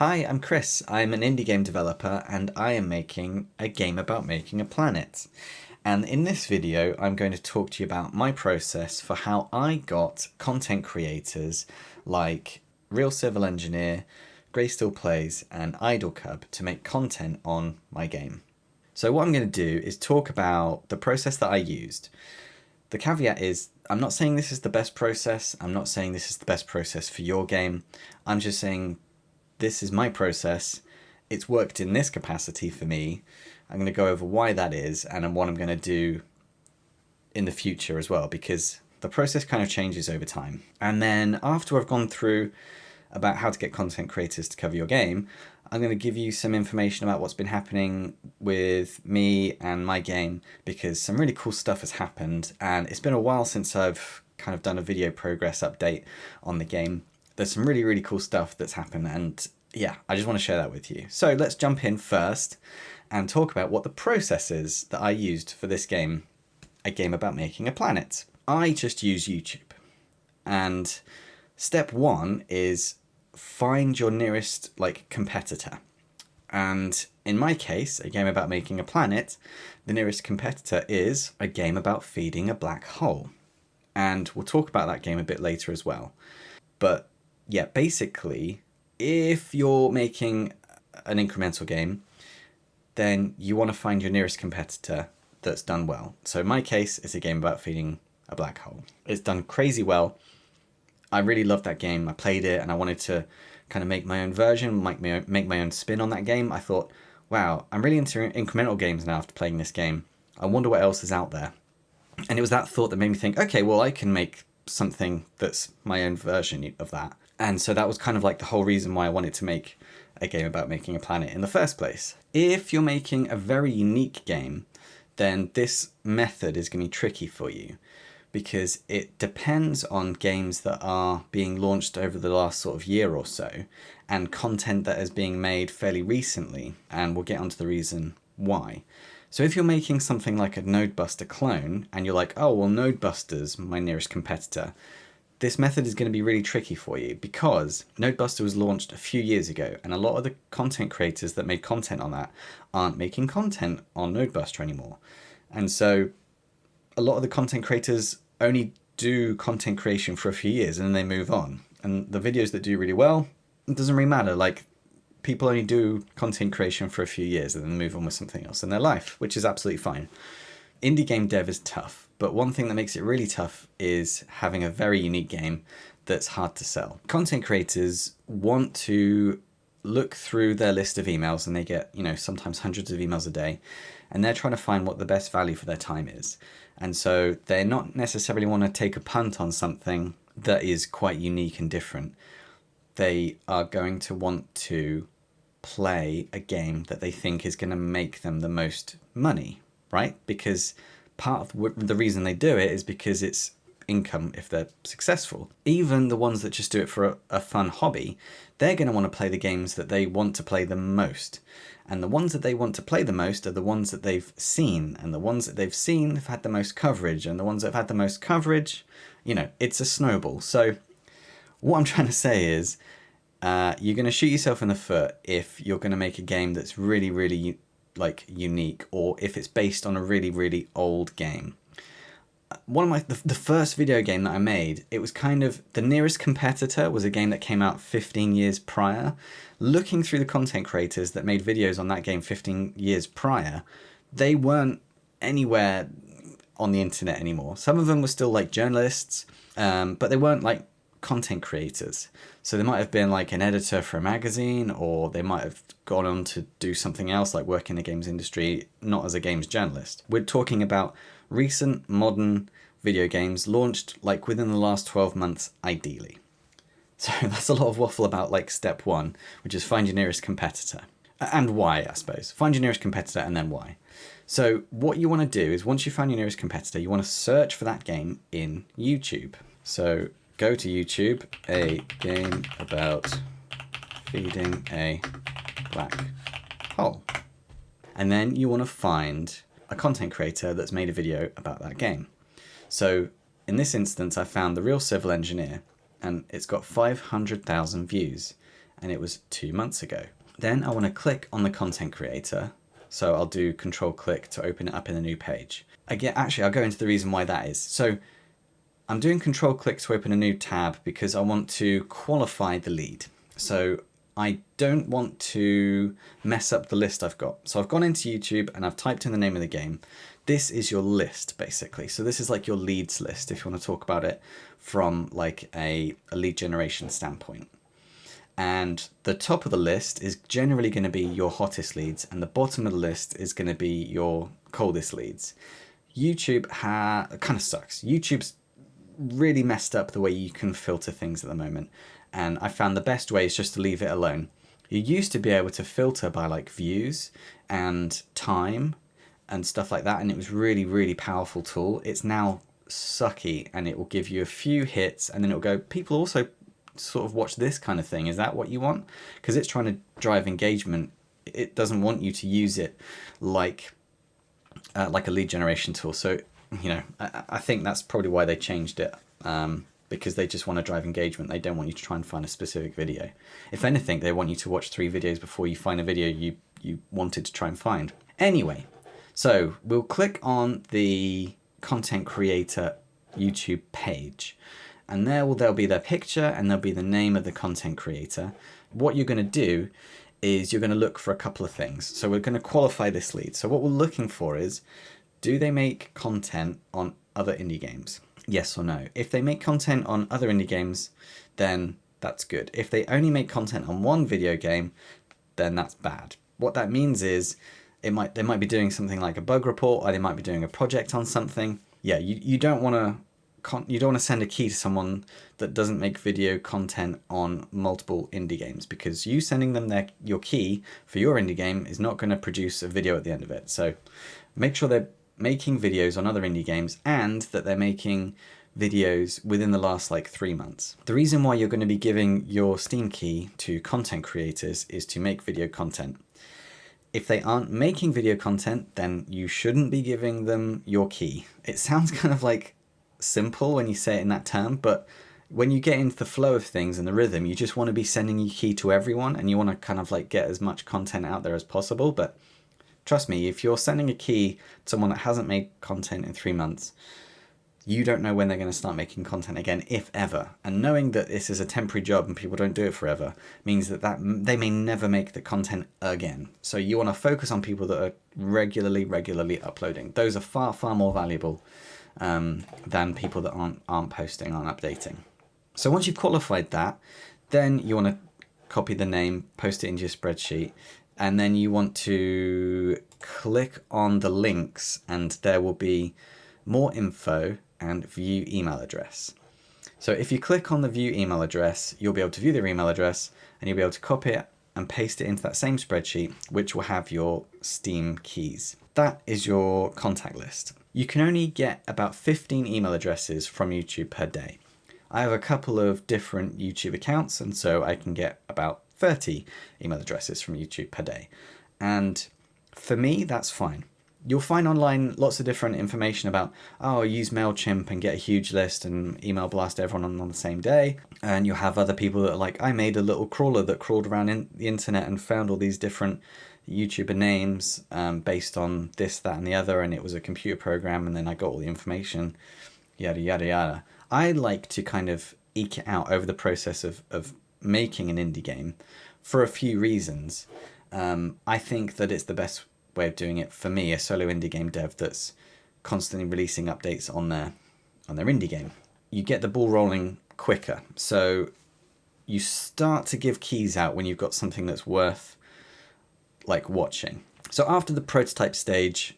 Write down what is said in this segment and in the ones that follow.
Hi, I'm Chris. I'm an indie game developer and I am making a game about making a planet. And in this video, I'm going to talk to you about my process for how I got content creators like Real Civil Engineer, Grey Still Plays, and Idle Cub to make content on my game. So what I'm going to do is talk about the process that I used. The caveat is, I'm not saying this is the best process. I'm not saying this is the best process for your game. I'm just saying this is my process. It's worked in this capacity for me. I'm going to go over why that is and what I'm going to do in the future as well, because the process kind of changes over time. And then after I've gone through about how to get content creators to cover your game, I'm going to give you some information about what's been happening with me and my game, because some really cool stuff has happened and it's been a while since I've kind of done a video progress update on the game. There's some really, really cool stuff that's happened and yeah, I just want to share that with you. So let's jump in first and talk about what the process is that I used for this game, a game about making a planet. I just use YouTube. And step one is find your nearest competitor. And in my case, a game about making a planet, the nearest competitor is a game about feeding a black hole. And we'll talk about that game a bit later as well. But yeah, basically, if you're making an incremental game, then you want to find your nearest competitor that's done well. So in my case, it's a game about feeding a black hole. It's done crazy well. I really loved that game. I played it and I wanted to kind of make my own version, make my own spin on that game. I thought, wow, I'm really into incremental games now after playing this game. I wonder what else is out there. And it was that thought that made me think, okay, well, I can make something that's my own version of that. And so that was kind of like the whole reason why I wanted to make a game about making a planet in the first place. If you're making a very unique game, then this method is going to be tricky for you because it depends on games that are being launched over the last sort of year or so and content that is being made fairly recently, and we'll get onto the reason why. So if you're making something like a Nodebuster clone and you're like, oh, well, Nodebuster's my nearest competitor, this method is going to be really tricky for you because Nodebuster was launched a few years ago and a lot of the content creators that made content on that aren't making content on Nodebuster anymore. And so a lot of the content creators only do content creation for a few years and then they move on. And the videos that do really well, it doesn't really matter. Like, people only do content creation for a few years and then move on with something else in their life, which is absolutely fine. Indie game dev is tough, but one thing that makes it really tough is having a very unique game that's hard to sell. Content creators want to look through their list of emails and they get, sometimes hundreds of emails a day, and they're trying to find what the best value for their time is. And so they're not necessarily want to take a punt on something that is quite unique and different. They are going to want to play a game that they think is going to make them the most money, right? Because part of the reason they do it is because it's income if they're successful. Even the ones that just do it for a fun hobby, they're going to want to play the games that they want to play the most. And the ones that they want to play the most are the ones that they've seen. And the ones that they've seen have had the most coverage. And the ones that have had the most coverage, it's a snowball. So what I'm trying to say is you're going to shoot yourself in the foot if you're going to make a game that's really, really unique, or if it's based on a really, really old game. One of the first video game that I made, it was kind of the nearest competitor was a game that came out 15 years prior. Looking through the content creators that made videos on that game 15 years prior, they weren't anywhere on the internet anymore. Some of them were still journalists, but they weren't content creators. So they might have been an editor for a magazine, or they might have gone on to do something else, like work in the games industry, not as a games journalist. We're talking about recent modern video games launched within the last 12 months, ideally. So that's a lot of waffle about step one, which is find your nearest competitor. And why, I suppose. Find your nearest competitor and then why. So what you want to do is, once you find your nearest competitor, you want to search for that game in YouTube. So go to YouTube, a game about feeding a black hole. And then you want to find a content creator that's made a video about that game. So in this instance, I found the Real Civil Engineer, and it's got 500,000 views. and it was 2 months ago. Then I want to click on the content creator. So I'll do control click to open it up in a new page. Again, actually, I'll go into the reason why that is. So I'm doing control click to open a new tab because I want to qualify the lead. So I don't want to mess up the list I've got. So I've gone into YouTube and I've typed in the name of the game. This is your list, basically. So this is like your leads list, if you want to talk about it from like a lead generation standpoint. And the top of the list is generally going to be your hottest leads, and the bottom of the list is going to be your coldest leads. YouTube kind of sucks. YouTube's really messed up the way you can filter things at the moment, and I found the best way is just to leave it alone. You used to be able to filter by like views and time and stuff like that, and it was really powerful tool. It's now sucky, and it will give you a few hits and then it'll go, people also sort of watch this kind of thing, is that what you want? Because it's trying to drive engagement. It doesn't want you to use it like a lead generation tool. So I think that's probably why they changed it, because they just want to drive engagement. They don't want you to try and find a specific video. If anything, they want you to watch 3 videos before you find a video you wanted to try and find. Anyway, so we'll click on the content creator YouTube page, and there'll be their picture and there'll be the name of the content creator. What you're going to do is you're going to look for a couple of things. So we're going to qualify this lead. So what we're looking for is, do they make content on other indie games? Yes or no. If they make content on other indie games, then that's good. If they only make content on one video game, then that's bad. What that means is they might be doing something like a bug report, or they might be doing a project on something. Yeah, you don't want to send a key to someone that doesn't make video content on multiple indie games, because you sending them your key for your indie game is not going to produce a video at the end of it. So make sure they're making videos on other indie games and that they're making videos within the last 3 months. The reason why you're going to be giving your Steam key to content creators is to make video content. If they aren't making video content, then you shouldn't be giving them your key. It sounds kind of simple when you say it in that term, but when you get into the flow of things and the rhythm, you just want to be sending your key to everyone, and you want to kind of get as much content out there as possible. But trust me, if you're sending a key to someone that hasn't made content in 3 months, you don't know when they're going to start making content again, if ever. And knowing that this is a temporary job and people don't do it forever means that they may never make the content again. So you want to focus on people that are regularly uploading. Those are far more valuable than people that aren't posting, aren't updating. So once you've qualified that, then you want to copy the name, post it into your spreadsheet, and then you want to click on the links, and there will be more info and view email address. So if you click on the view email address, you'll be able to view their email address, and you'll be able to copy it and paste it into that same spreadsheet, which will have your Steam keys. That is your contact list. You can only get about 15 email addresses from YouTube per day. I have a couple of different YouTube accounts, and so I can get about 30 email addresses from YouTube per day. And for me, that's fine. You'll find online lots of different information about, use MailChimp and get a huge list and email blast everyone on the same day. And you'll have other people that are like, I made a little crawler that crawled around in the internet and found all these different YouTuber names based on this, that, and the other, and it was a computer program, and then I got all the information, yada, yada, yada. I like to kind of eke it out over the process of making an indie game for a few reasons. I think that it's the best way of doing it for me, a solo indie game dev that's constantly releasing updates on their indie game. You get the ball rolling quicker. So you start to give keys out when you've got something that's worth watching. So after the prototype stage,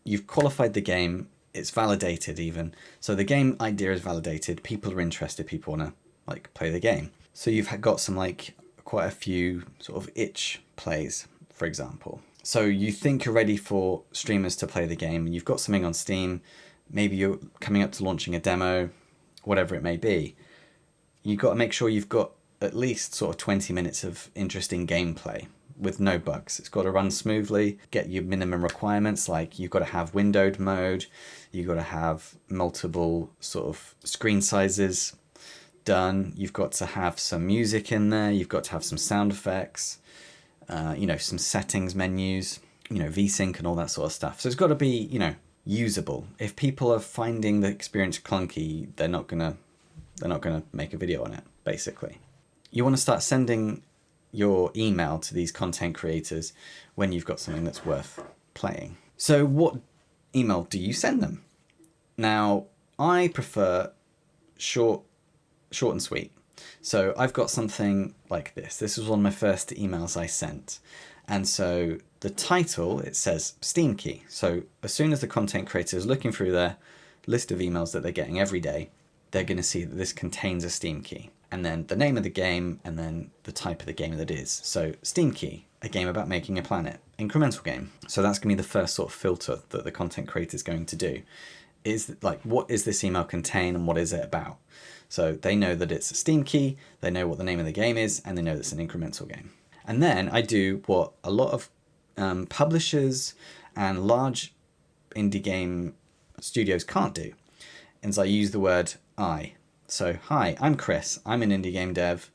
you've qualified the game, it's validated even. So the game idea is validated, people are interested, people want to play the game. So you've got some quite a few sort of itch plays, for example. So you think you're ready for streamers to play the game, and you've got something on Steam, maybe you're coming up to launching a demo, whatever it may be. You've got to make sure you've got at least sort of 20 minutes of interesting gameplay with no bugs. It's got to run smoothly, get your minimum requirements, you've got to have windowed mode, you've got to have multiple sort of screen sizes, done. You've got to have some music in there. You've got to have some sound effects, you know, some settings menus, you know, VSync and all that sort of stuff. So it's got to be, you know, usable. If people are finding the experience clunky, they're not gonna make a video on it, basically. You want to start sending your email to these content creators when you've got something that's worth playing. So what email do you send them? Now, I prefer short and sweet. So I've got something like this. This was one of my first emails I sent. And so the title, it says Steam key. So as soon as the content creator is looking through their list of emails that they're getting every day, they're going to see that this contains a Steam key. And then the name of the game, and then the type of the game that is. So Steam key, a game about making a planet, incremental game. So that's going to be the first sort of filter that the content creator is going to do. Is like, what is this email contain and what is it about? So they know that it's a Steam key, they know what the name of the game is, and they know it's an incremental game. And then I do what a lot of publishers and large indie game studios can't do, is I use the word I. So, hi, I'm Chris. I'm an indie game dev,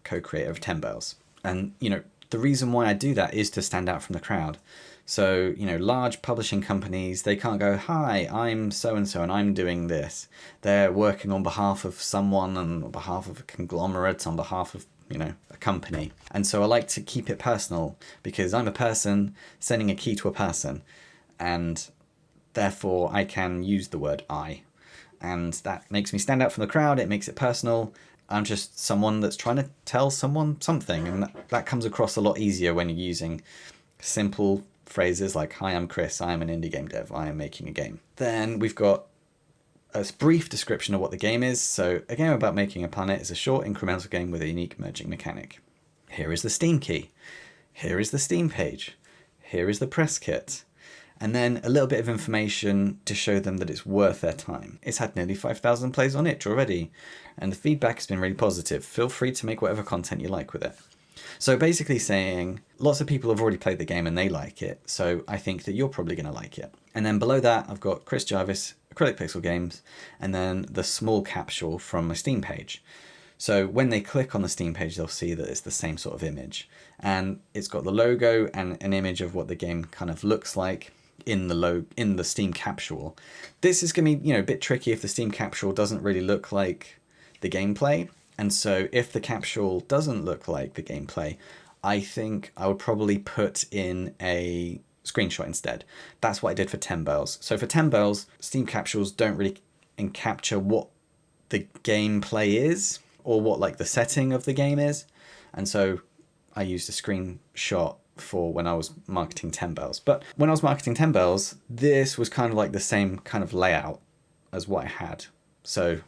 co-creator of 10 Bells. And, you know, the reason why I do that is to stand out from the crowd. So, you know, large publishing companies, they can't go, hi, I'm so-and-so and I'm doing this. They're working on behalf of someone, and on behalf of a conglomerate, on behalf of, you know, a company. And so I like to keep it personal because I'm a person sending a key to a person, and therefore I can use the word I. And that makes me stand out from the crowd. It makes it personal. I'm just someone that's trying to tell someone something, and that comes across a lot easier when you're using simple phrases like, hi, I'm Chris, I am an indie game dev, I am making a game. Then we've got a brief description of what the game is. So a game about making a planet is a short incremental game with a unique merging mechanic. Here is the Steam key. Here is the Steam page. Here is the press kit. And then a little bit of information to show them that it's worth their time. It's had nearly 5,000 plays on itch already, and the feedback has been really positive. Feel free to make whatever content you like with it. So basically saying, lots of people have already played the game and they like it, so I think that you're probably going to like it. And then below that, I've got Chris Jarvis, Acrylic Pixel Games, and then the small capsule from my Steam page. So when they click on the Steam page, they'll see that it's the same sort of image. And it's got the logo and an image of what the game kind of looks like in the Steam capsule. This is going to be, you know, a bit tricky if the Steam capsule doesn't really look like the gameplay. And so if the capsule doesn't look like the gameplay, I think I would probably put in a screenshot instead. That's what I did for 10 Bells. So for 10 Bells, Steam capsules don't really capture what the gameplay is or what like the setting of the game is. And so I used a screenshot for when I was marketing 10 Bells. But when I was marketing 10 Bells, this was kind of like the same kind of layout as what I had. So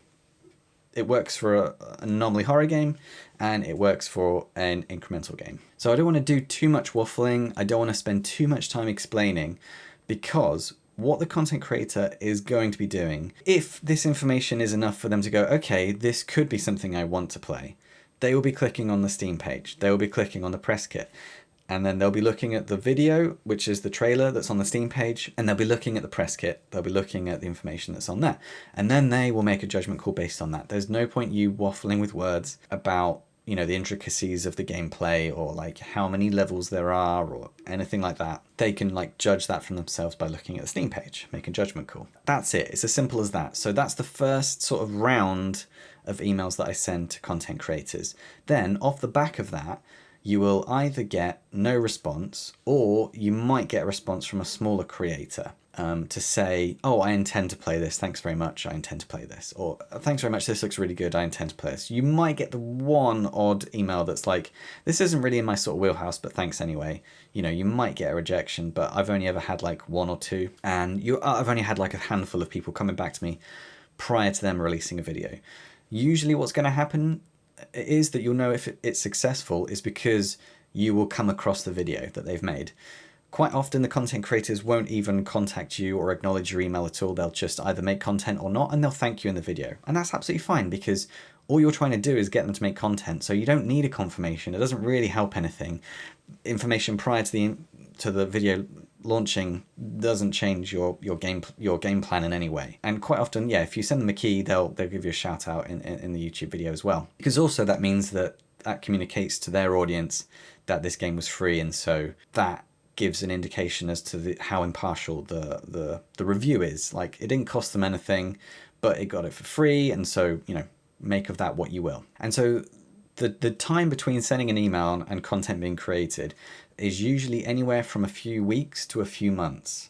it works for a anomaly horror game, and it works for an incremental game. So I don't want to do too much waffling. I don't want to spend too much time explaining, because what the content creator is going to be doing, if this information is enough for them to go, okay, this could be something I want to play, they will be clicking on the Steam page. They will be clicking on the press kit. And then they'll be looking at the video, which is the trailer that's on the Steam page, and they'll be looking at the press kit. They'll be looking at the information that's on there. And then they will make a judgment call based on that. There's no point you waffling with words about, you know, the intricacies of the gameplay or like how many levels there are or anything like that. They can like judge that from themselves by looking at the Steam page, make a judgment call. That's it. It's as simple as that. So that's the first sort of round of emails that I send to content creators. Then off the back of that, you will either get no response, or you might get a response from a smaller creator to say, oh, I intend to play this. Thanks very much. I intend to play this. Or thanks very much. This looks really good. I intend to play this. You might get the one odd email that's like, this isn't really in my sort of wheelhouse, but thanks anyway. You know, you might get a rejection, but I've only ever had like one or two. And I've only had like a handful of people coming back to me prior to them releasing a video. Usually what's going to happen is that you'll know if it's successful is because you will come across the video that they've made. Quite often the content creators won't even contact you or acknowledge your email at all. They'll just either make content or not, and they'll thank you in the video. And that's absolutely fine, because all you're trying to do is get them to make content, so you don't need a confirmation. It doesn't really help anything. Information prior to the video launching doesn't change your game plan in any way. And quite often, yeah, if you send them a key, they'll give you a shout out in the YouTube video as well. Because also that means that communicates to their audience that this game was free, and so that gives an indication as to how impartial the review is. Like, it didn't cost them anything, but it got it for free, and so, you know, make of that what you will. And so the time between sending an email and content being created is usually anywhere from a few weeks to a few months.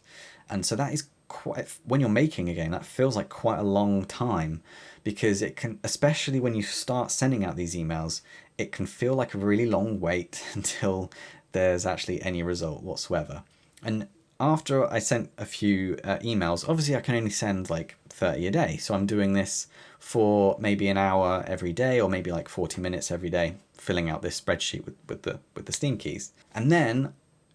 And so that is quite, when you're making a game, that feels like quite a long time, because it can, especially when you start sending out these emails, it can feel like a really long wait until there's actually any result whatsoever. And after I sent a few emails, obviously I can only send like 30 a day. So I'm doing this for maybe an hour every day, or maybe like 40 minutes every day, filling out this spreadsheet with the Steam keys. And then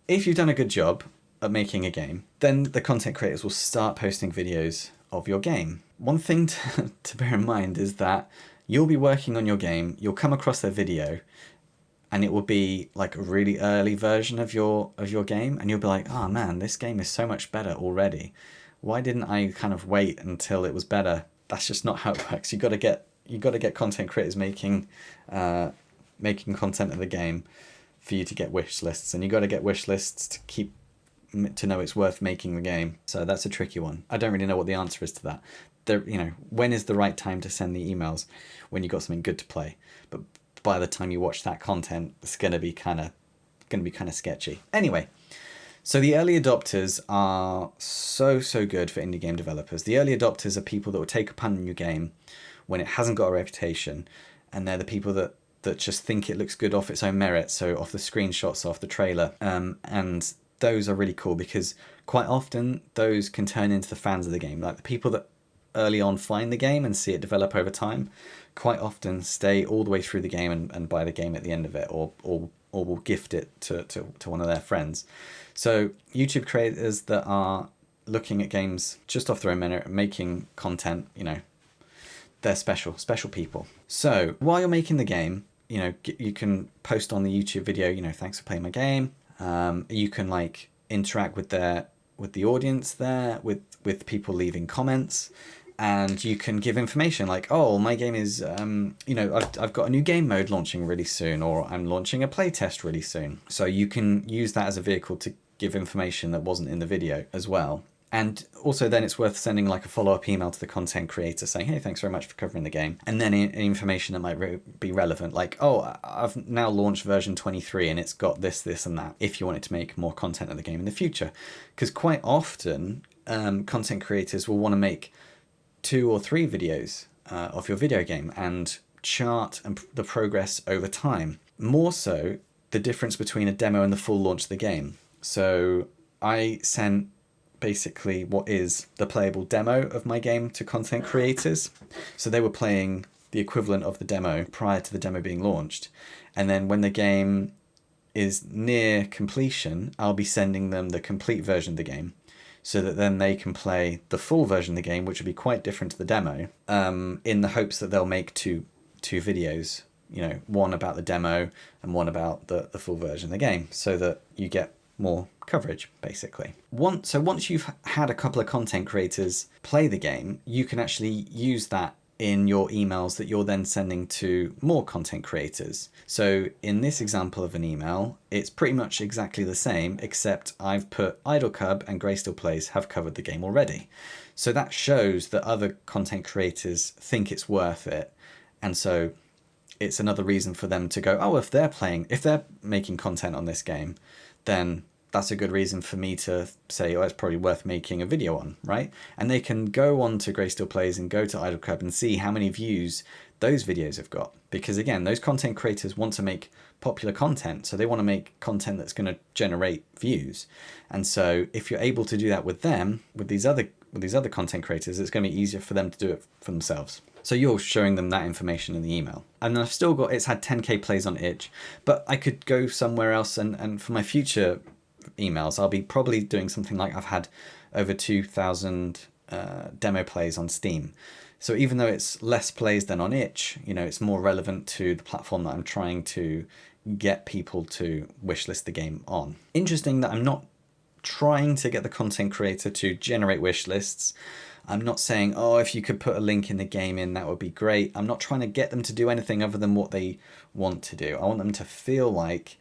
if you've done a good job at making a game, then the content creators will start posting videos of your game. One thing to bear in mind is that you'll be working on your game, you'll come across their video, and it will be like a really early version of your game, and you'll be like, oh man, this game is so much better already. Why didn't I kind of wait until it was better? That's just not how it works. You got to get content creators making content of the game for you to get wish lists, and you got to get wish lists to know it's worth making the game. So that's a tricky one. I don't really know what the answer is to that. You know, when is the right time to send the emails? When you got something good to play. But by the time you watch that content, it's gonna be kind of sketchy. Anyway, so the early adopters are so good for indie game developers. The early adopters are people that will take a punt on your game when it hasn't got a reputation, and they're the people that just think it looks good off its own merit, so off the screenshots, off the trailer, and those are really cool, because quite often those can turn into the fans of the game. Like, the people that early on find the game and see it develop over time quite often stay all the way through the game and buy the game at the end of it, or will gift it to one of their friends. So YouTube creators that are looking at games just off their own merit, making content, you know, they're special people. So while you're making the game, you know, you can post on the YouTube video, you know, thanks for playing my game. You can like interact with the audience there, with people leaving comments, and you can give information like, oh, my game is, you know, I've got a new game mode launching really soon, or I'm launching a playtest really soon. So you can use that as a vehicle to give information that wasn't in the video as well. And also then it's worth sending like a follow-up email to the content creator saying, hey, thanks very much for covering the game. And then information that might be relevant, like, oh, I've now launched version 23 and it's got this, and that, if you wanted to make more content of the game in the future. Because quite often content creators will want to make 2 or 3 videos of your video game and chart the progress over time. More so, the difference between a demo and the full launch of the game. So I sent basically what is the playable demo of my game to content creators. So they were playing the equivalent of the demo prior to the demo being launched. And then when the game is near completion, I'll be sending them the complete version of the game, so that then they can play the full version of the game, which would be quite different to the demo, in the hopes that they'll make two videos, you know, one about the demo and one about the full version of the game, so that you get more coverage, basically. Once you've had a couple of content creators play the game, you can actually use that in your emails that you're then sending to more content creators. So in this example of an email, it's pretty much exactly the same, except I've put Idle Cub and Grey Still Plays have covered the game already. So that shows that other content creators think it's worth it. And so it's another reason for them to go, oh, if they're making content on this game, then that's a good reason for me to say, oh, it's probably worth making a video on, right? And they can go on to Grey Still Plays and go to Idle Club and see how many views those videos have got. Because again, those content creators want to make popular content, so they want to make content that's going to generate views. And so if you're able to do that with them, with these other content creators, it's going to be easier for them to do it for themselves. So you're showing them that information in the email. And I've still got, it's had 10k plays on itch, but I could go somewhere else, and for my future emails, I'll be probably doing something like, I've had over 2,000 demo plays on Steam. So even though it's less plays than on itch, you know, it's more relevant to the platform that I'm trying to get people to wishlist the game on. Interesting that I'm not trying to get the content creator to generate wish lists. I'm not saying, oh, if you could put a link in the game in, that would be great. I'm not trying to get them to do anything other than what they want to do. I want them to feel like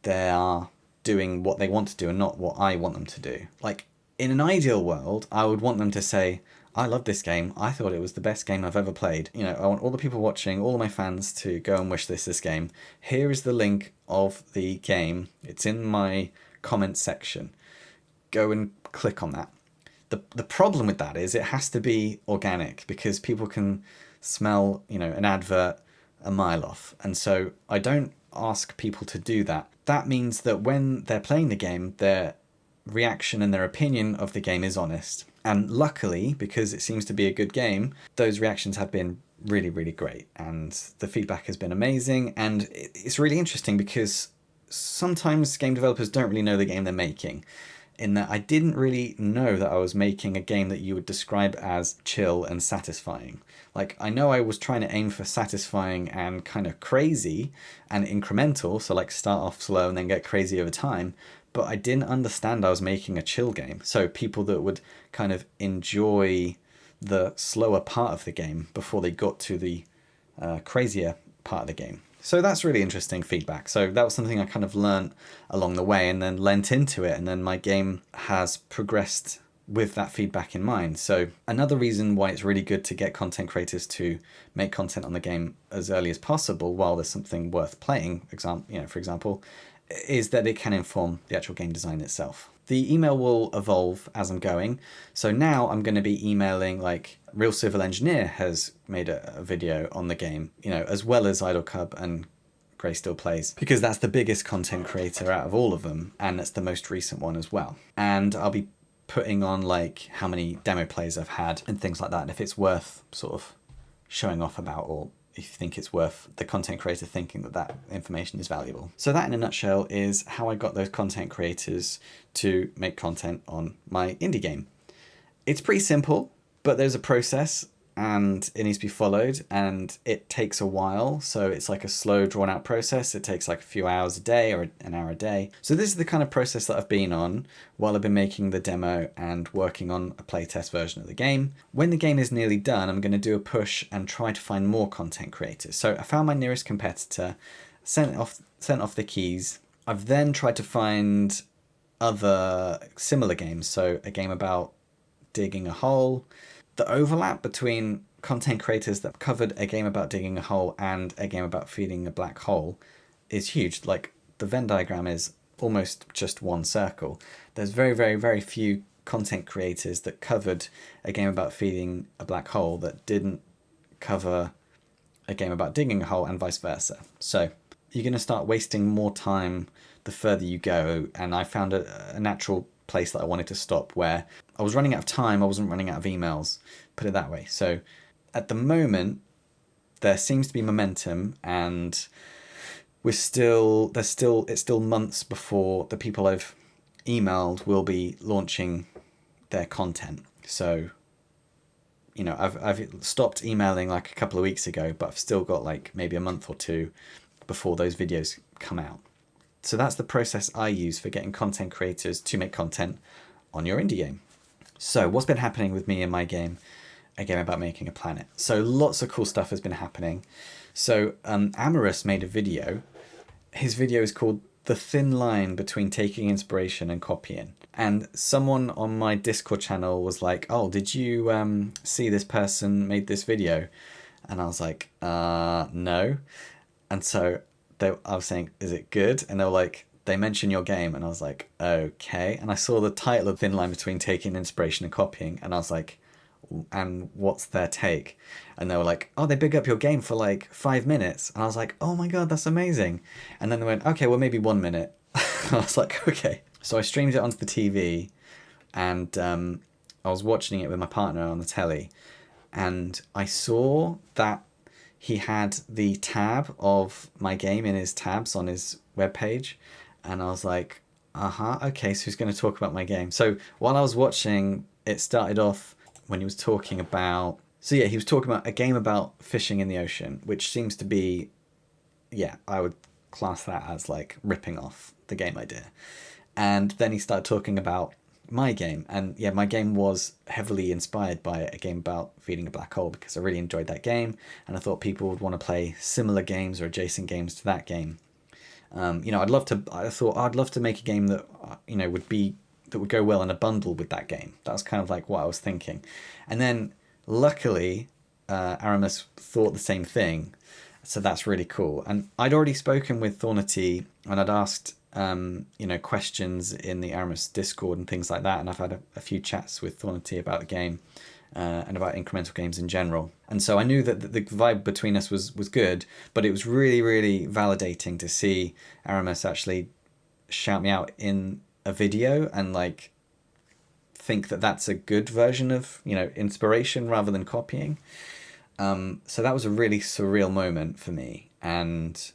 they are doing what they want to do and not what I want them to do. Like, in an ideal world, I would want them to say, I love this game. I thought it was the best game I've ever played. You know, I want all the people watching, all of my fans to go and wish this game. Here is the link of the game. It's in my comment section. Go and click on that. The problem with that is it has to be organic, because people can smell, you know, an advert a mile off. And so I don't ask people to do that. That means that when they're playing the game, their reaction and their opinion of the game is honest. And luckily, because it seems to be a good game, those reactions have been really, really great. And the feedback has been amazing. And it's really interesting because sometimes game developers don't really know the game they're making. In that I didn't really know that I was making a game that you would describe as chill and satisfying. Like, I know I was trying to aim for satisfying and kind of crazy and incremental, so like start off slow and then get crazy over time, but I didn't understand I was making a chill game. So people that would kind of enjoy the slower part of the game before they got to the crazier part of the game. So that's really interesting feedback. So that was something I kind of learned along the way and then lent into it. And then my game has progressed with that feedback in mind. So another reason why it's really good to get content creators to make content on the game as early as possible while there's something worth playing, for example, is that it can inform the actual game design itself. The email will evolve as I'm going. So now I'm going to be emailing, like, Real Civil Engineer has made a video on the game, you know, as well as Idle Cub and Grey Still Plays, because that's the biggest content creator out of all of them, and that's the most recent one as well. And I'll be putting on, like, how many demo plays I've had and things like that, and if it's worth sort of showing off about, or if you think it's worth the content creator thinking that that information is valuable. So that in a nutshell is how I got those content creators to make content on my indie game. It's pretty simple, but there's a process and it needs to be followed, and it takes a while. So it's like a slow, drawn out process. It takes like a few hours a day or an hour a day. So this is the kind of process that I've been on while I've been making the demo and working on a playtest version of the game. When the game is nearly done, I'm going to do a push and try to find more content creators. So I found my nearest competitor, sent off the keys. I've then tried to find other similar games. So a game about digging a hole. The overlap between content creators that covered a game about digging a hole and a game about feeding a black hole is huge. Like, the Venn diagram is almost just one circle. There's very, very, very few content creators that covered a game about feeding a black hole that didn't cover a game about digging a hole, and vice versa. So you're going to start wasting more time the further you go, and I found a natural place that I wanted to stop, where I was running out of time, I wasn't running out of emails, put it that way. So at the moment, there seems to be momentum, and it's still months before the people I've emailed will be launching their content. So, you know, I've stopped emailing like a couple of weeks ago, but I've still got like maybe a month or two before those videos come out. So that's the process I use for getting content creators to make content on your indie game. So what's been happening with me in my game, a game about making a planet? So lots of cool stuff has been happening. So Aarimous made a video. His video is called The Thin Line Between Taking Inspiration and Copying. And someone on my Discord channel was like, oh, did you see this person made this video? And I was like, no. And so I was saying, is it good? And they were like, they mention your game. And I was like, okay. And I saw the title of Thin Line Between Taking Inspiration and Copying. And I was like, and what's their take? And they were like, oh, they big up your game for like 5 minutes. And I was like, oh my God, that's amazing. And then they went, okay, well, maybe 1 minute. I was like, okay. So I streamed it onto the TV, and I was watching it with my partner on the telly. And I saw that he had the tab of my game in his tabs on his webpage. And I was like, okay, so he's going to talk about my game. So while I was watching, it started off when he was talking about... So yeah, he was talking about a game about fishing in the ocean, which seems to be... Yeah, I would class that as like ripping off the game idea. And then he started talking about my game. And yeah, my game was heavily inspired by a game about feeding a black hole, because I really enjoyed that game. And I thought people would want to play similar games or adjacent games to that game. I thought I'd love to make a game that, would go well in a bundle with that game. That was kind of like what I was thinking. And then luckily, Aarimous thought the same thing. So that's really cool. And I'd already spoken with Thornity, and I'd asked, questions in the Aarimous Discord and things like that. And I've had a few chats with Thornity about the game, and about incremental games in general. And so I knew that the vibe between us was good, but it was really, really validating to see Aarimous actually shout me out in a video and like think that that's a good version of, inspiration rather than copying. So that was a really surreal moment for me, and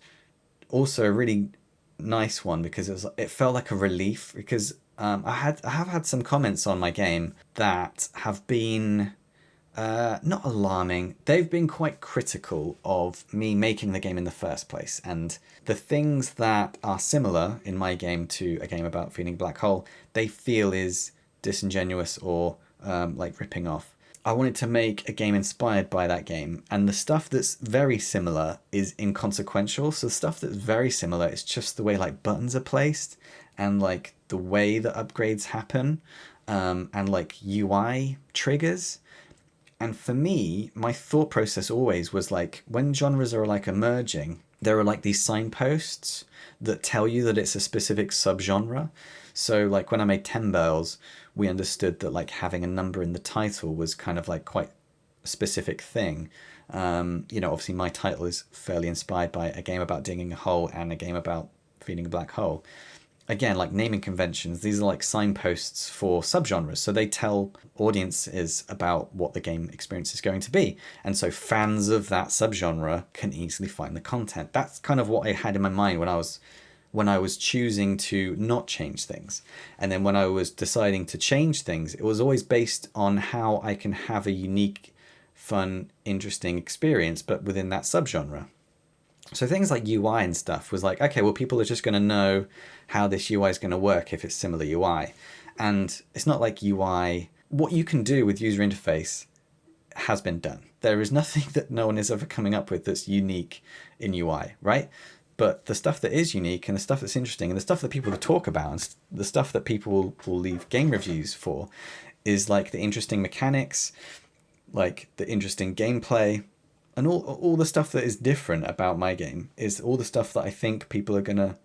also a really nice one, because it felt like a relief, because I have had some comments on my game that have been not alarming. They've been quite critical of me making the game in the first place, and the things that are similar in my game to a game about feeding a black hole, they feel is disingenuous or like ripping off. I wanted to make a game inspired by that game, and the stuff that's very similar is inconsequential. So the stuff that's very similar is just the way like buttons are placed, and like the way that upgrades happen, and like UI triggers. And for me, my thought process always was like, when genres are like emerging, there are like these signposts that tell you that it's a specific subgenre. So like when I made 10 Bells, we understood that like having a number in the title was kind of like quite a specific thing. Obviously my title is fairly inspired by a game about digging a hole and a game about feeding a black hole. Again, like naming conventions, these are like signposts for subgenres. So they tell audiences about what the game experience is going to be. And so fans of that subgenre can easily find the content. That's kind of what I had in my mind when I was choosing to not change things. And then when I was deciding to change things, it was always based on how I can have a unique, fun, interesting experience, but within that subgenre. So things like UI and stuff was like, okay, well, people are just going to know how this UI is going to work if it's similar UI. And it's not like UI, what you can do with user interface has been done. There is nothing that no one is ever coming up with that's unique in UI, right? But the stuff that is unique, and the stuff that's interesting, and the stuff that people talk about, and the stuff that people will leave game reviews for, is like the interesting mechanics, like the interesting gameplay, and all the stuff that is different about my game is all the stuff that I think people are gonna,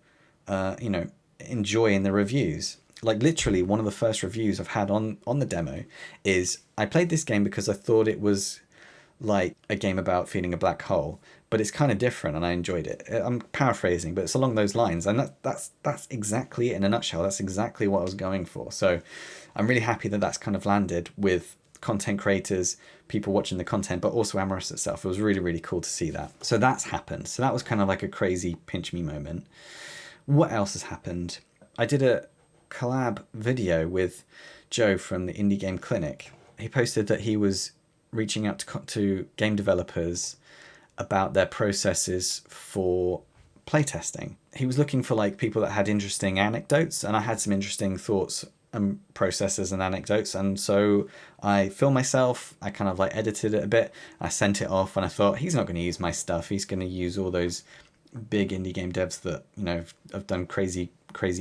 enjoy in the reviews. Like literally, one of the first reviews I've had on the demo is, I played this game because I thought it was like a game about feeding a black hole, but it's kind of different and I enjoyed it. I'm paraphrasing, but it's along those lines, and that's exactly it in a nutshell. That's exactly what I was going for. So I'm really happy that that's kind of landed with content creators, people watching the content, but also Aarimous itself. It was really, really cool to see that. So that's happened. So that was kind of like a crazy pinch me moment. What else has happened? I did a collab video with Joe from the Indie Game Clinic. He posted that he was reaching out to game developers about their processes for playtesting. He was looking for like people that had interesting anecdotes, and I had some interesting thoughts and processes and anecdotes, and so I filmed myself. I kind of like edited it a bit. I sent it off, and I thought, he's not going to use my stuff. He's going to use all those big indie game devs that have done crazy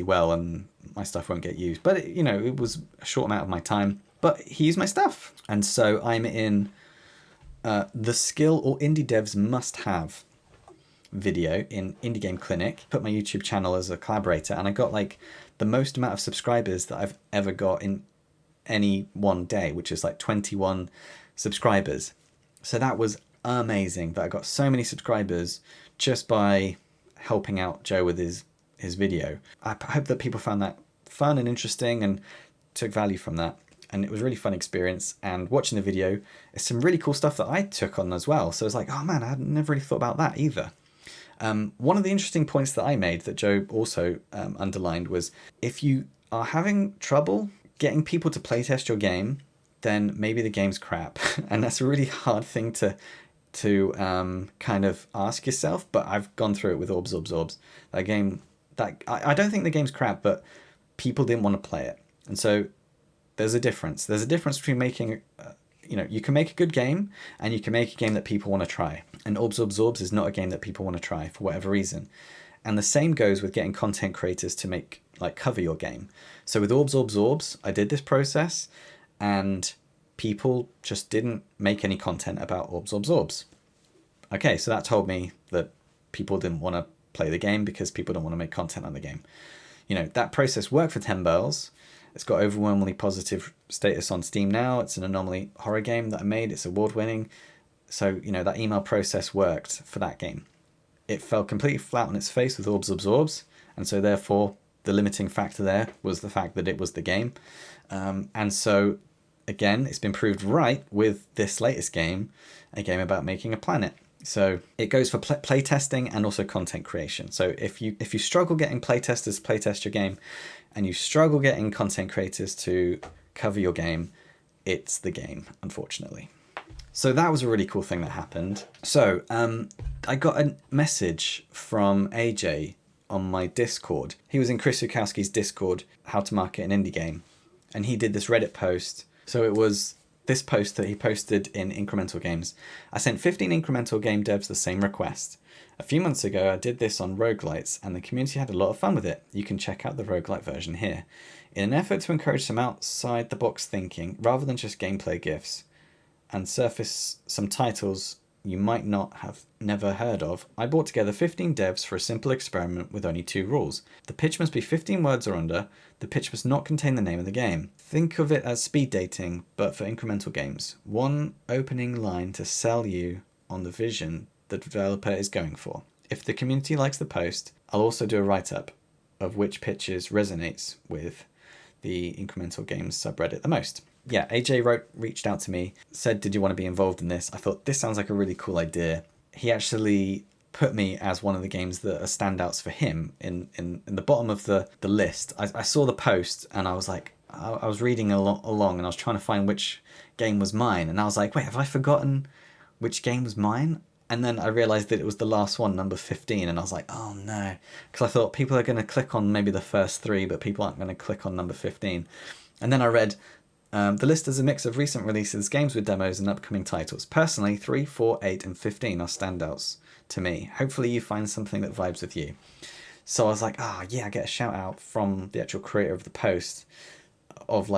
well, and my stuff won't get used. But it was a short amount of my time, but he used my stuff, and so I'm in the skill or indie devs must have video in Indie Game Clinic. Put my YouTube channel as a collaborator, and I got like the most amount of subscribers that I've ever got in any one day, which is like 21 subscribers. So that was amazing that I got so many subscribers just by helping out Joe with his video. I hope that people found that fun and interesting and took value from that. And it was a really fun experience. And watching the video is some really cool stuff that I took on as well. So it's like, oh man, I had never really thought about that either. One of the interesting points that I made that Joe also underlined was, if you are having trouble getting people to playtest your game, then maybe the game's crap. And that's a really hard thing to kind of ask yourself, but I've gone through it with Orbs. That game, I don't think the game's crap, but people didn't want to play it. And so there's a difference. There's a difference between making, you can make a good game and you can make a game that people want to try. And Orbs Orbs Orbs is not a game that people want to try for whatever reason. And the same goes with getting content creators to cover your game. So with Orbs Orbs Orbs, I did this process and people just didn't make any content about Orbs Orbs Orbs. Okay, so that told me that people didn't want to play the game because people don't want to make content on the game. That process worked for 10 Bells. It's got overwhelmingly positive status on Steam now. It's an anomaly horror game that I made. It's award-winning. So, that email process worked for that game. It fell completely flat on its face with Orbs Orbs Orbs, and so therefore the limiting factor there was the fact that it was the game. And so, again, it's been proved right with this latest game, a game about making a planet. So it goes for playtesting and also content creation. So if you struggle getting playtesters to playtest your game, and you struggle getting content creators to cover your game, it's the game, unfortunately. So that was a really cool thing that happened. So I got a message from AJ on my Discord. He was in Chris Zukowski's Discord, How to Market an Indie Game, and he did this Reddit post. So it was this post that he posted in Incremental Games. I sent 15 incremental game devs the same request. A few months ago, I did this on roguelites, and the community had a lot of fun with it. You can check out the roguelite version here. In an effort to encourage some outside-the-box thinking, rather than just gameplay GIFs, and surface some titles you might not have never heard of, I brought together 15 devs for a simple experiment with only 2 rules. The pitch must be 15 words or under. The pitch must not contain the name of the game. Think of it as speed dating, but for incremental games. 1 opening line to sell you on the vision the developer is going for. If the community likes the post, I'll also do a write-up of which pitches resonates with the incremental games subreddit the most. Yeah, AJ reached out to me, said, did you want to be involved in this? I thought, this sounds like a really cool idea. He actually put me as one of the games that are standouts for him in the bottom of the list. I saw the post and I was like, I was reading along and I was trying to find which game was mine. And I was like, wait, have I forgotten which game was mine? And then I realized that it was the last one, number 15. And I was like, oh no. Because I thought people are going to click on maybe the first 3, but people aren't going to click on number 15. And then I read, the list is a mix of recent releases, games with demos, and upcoming titles. Personally, 3, 4, 8, and 15 are standouts to me. Hopefully you find something that vibes with you. So I was like, yeah, I get a shout out from the actual creator of the post of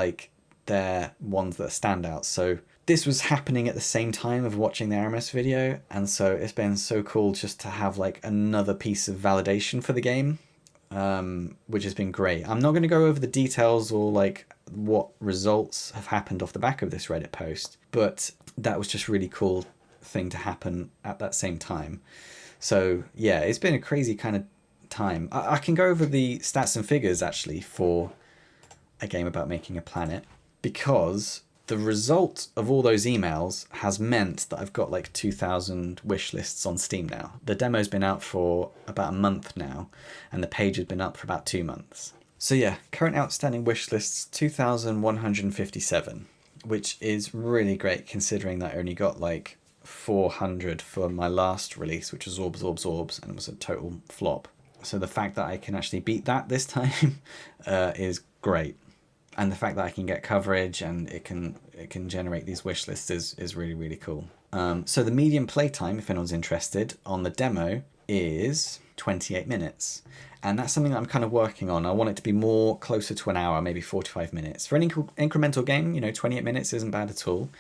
their ones that stand out. So this was happening at the same time of watching the Aarimous video, and so it's been so cool just to have another piece of validation for the game, which has been great. I'm not going to go over the details or what results have happened off the back of this Reddit post, but that was just really cool thing to happen at that same time. So yeah, it's been a crazy kind of time. I can go over the stats and figures actually for a game about making a planet, because the result of all those emails has meant that I've got 2,000 wish lists on Steam now. The demo's been out for about a month now, and the page has been up for about 2 months. So yeah, current outstanding wish lists 2,157, which is really great considering that I only got 400 for my last release, which was Orbs Orbs Orbs, and it was a total flop. So the fact that I can actually beat that this time is great. And the fact that I can get coverage and it can generate these wish lists is really, really cool. So the median playtime, if anyone's interested, on the demo is 28 minutes. And that's something that I'm kind of working on. I want it to be more closer to an hour, maybe 45 minutes. For an incremental game, 28 minutes isn't bad at all.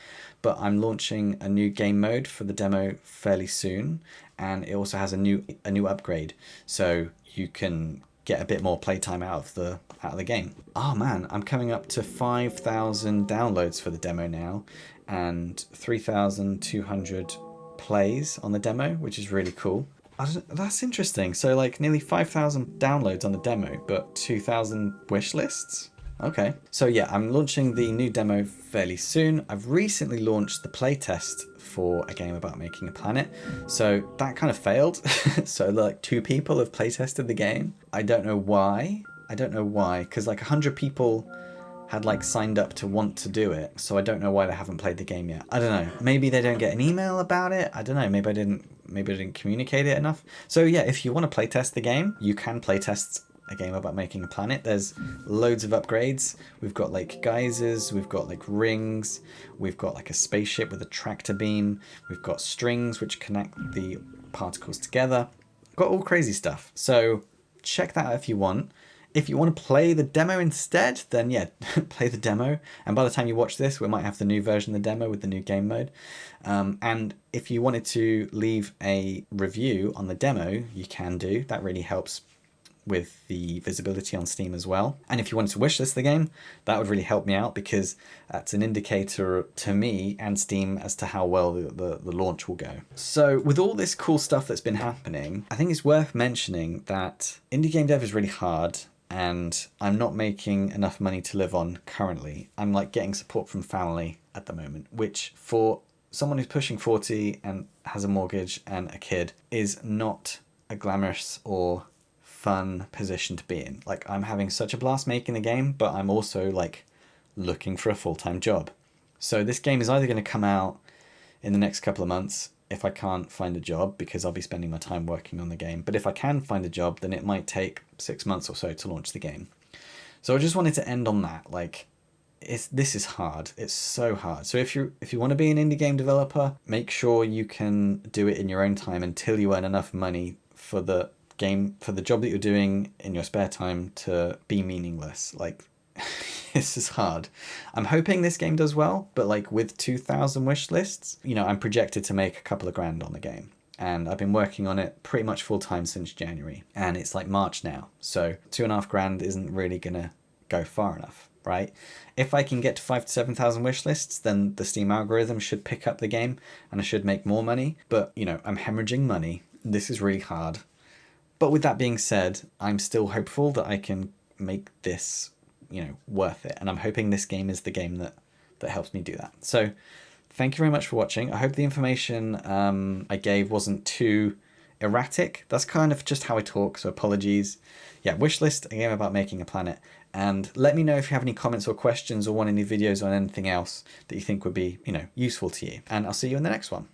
But I'm launching a new game mode for the demo fairly soon. And it also has a new upgrade. So you can get a bit more playtime out of the game. Oh man, I'm coming up to 5,000 downloads for the demo now, and 3,200 plays on the demo, which is really cool. That's interesting. So nearly 5,000 downloads on the demo, but 2,000 wish lists. Okay. So yeah, I'm launching the new demo fairly soon. I've recently launched the playtest for a game about making a planet. So that kind of failed. So 2 people have playtested the game. I don't know why, because 100 people had signed up to want to do it. So I don't know why they haven't played the game yet. I don't know. Maybe they don't get an email about it. I don't know. Maybe I didn't communicate it enough. So yeah, if you want to playtest the game, you can playtest a game about making a planet. There's loads of upgrades. We've got like geysers, we've got like rings, we've got like a spaceship with a tractor beam, we've got strings which connect the particles together. Got all crazy stuff. So check that out if you want. If you want to play the demo instead, then yeah, play the demo. And by the time you watch this, we might have the new version of the demo with the new game mode. And if you wanted to leave a review on the demo, you can do. That really helps with the visibility on Steam as well. And if you wanted to wishlist the game, that would really help me out, because that's an indicator to me and Steam as to how well the launch will go. So with all this cool stuff that's been happening, I think it's worth mentioning that indie game dev is really hard, and I'm not making enough money to live on currently. I'm like getting support from family at the moment, which for someone who's pushing 40 and has a mortgage and a kid is not a glamorous or fun position to be in. Like, I'm having such a blast making the game, but I'm also like looking for a full-time job. So this game is either going to come out in the next couple of months if I can't find a job, because I'll be spending my time working on the game. But if I can find a job, then it might take 6 months or so to launch the game. So I just wanted to end on that. Like, this is hard. It's so hard. So if you want to be an indie game developer, make sure you can do it in your own time until you earn enough money for the job that you're doing in your spare time to be meaningless. Like, this is hard. I'm hoping this game does well, but like with 2,000 wish lists, you know, I'm projected to make a couple of grand on the game. And I've been working on it pretty much full time since January. And it's like March now. So 2.5 grand isn't really gonna go far enough, right? If I can get to 5,000 to 7,000 wish lists, then the Steam algorithm should pick up the game and I should make more money. But, you know, I'm hemorrhaging money. This is really hard. But with that being said, I'm still hopeful that I can make this, you know, worth it. And I'm hoping this game is the game that helps me do that. So thank you very much for watching. I hope the information I gave wasn't too erratic. That's kind of just how I talk, so apologies. Yeah, Wishlist, a game about making a planet. And let me know if you have any comments or questions or want any videos on anything else that you think would be, you know, useful to you. And I'll see you in the next one.